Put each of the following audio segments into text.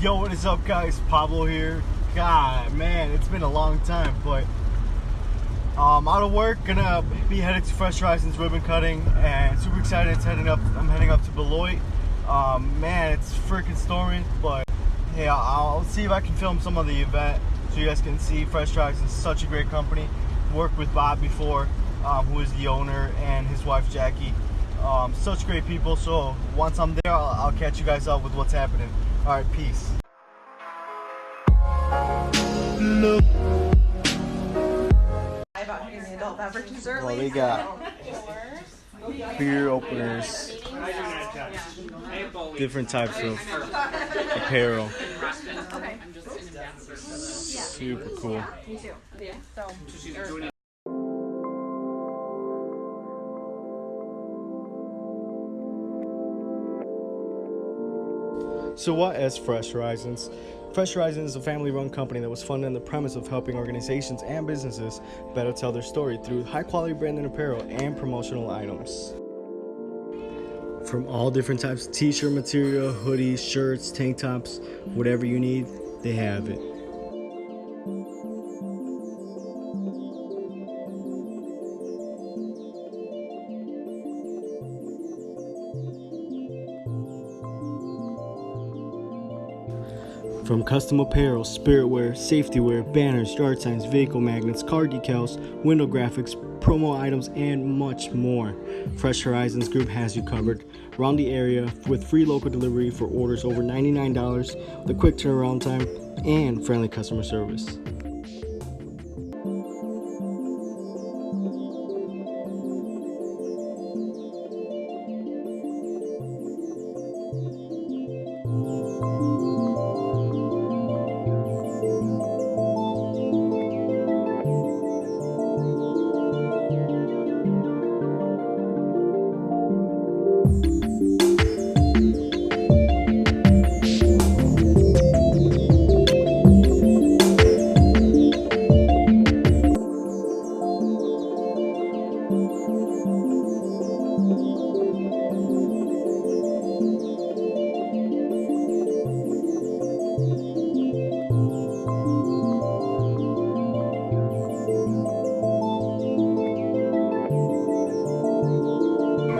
Yo, what is up, guys? Pablo here. God, man, it's been a long time, but out of work, gonna be headed to Fresh Horizons ribbon cutting, and super excited. I'm heading up to Beloit. Man, it's freaking stormy, but hey, I'll see if I can film some of the event so you guys can see. Fresh Horizons is such a great company. Worked with Bob before, who is the owner, and his wife Jackie. Such great people. So once I'm there, I'll catch you guys up with what's happening. All right, peace. Look. Well, they got beer openers, different types of apparel. Super cool. So what is Fresh Horizons? Fresh Horizons is a family-run company that was funded on the premise of helping organizations and businesses better tell their story through high-quality branded apparel and promotional items. From all different types of t-shirt material, hoodies, shirts, tank tops, whatever you need, they have it. From custom apparel, spirit wear, safety wear, banners, yard signs, vehicle magnets, car decals, window graphics, promo items, and much more, Fresh Horizons Group has you covered around the area with free local delivery for orders over $99, with a quick turnaround time, and friendly customer service.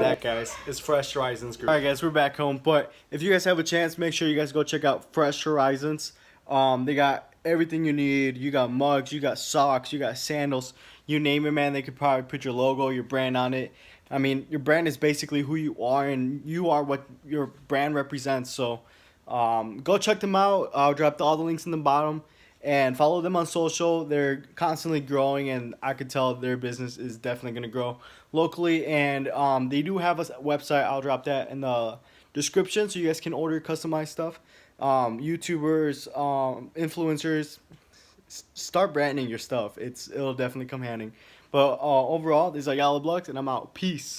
That, guys, is Fresh Horizons Group. Alright, guys, we're back home, but if you guys have a chance, make sure you guys go check out Fresh Horizons. They got everything you need. You got mugs, you got socks, you got sandals, you name it, man. They could probably put your logo, your brand on it. I mean, your brand is basically who you are, and you are what your brand represents. So go check them out. I'll drop all the links in the bottom. And follow them on social. They're constantly growing, and I could tell their business is definitely going to grow locally. And they do have a website. I'll drop that in the description so you guys can order customized stuff. YouTubers, influencers, start branding your stuff. It'll definitely come handy. But overall, this is Ayala, and I'm out. Peace.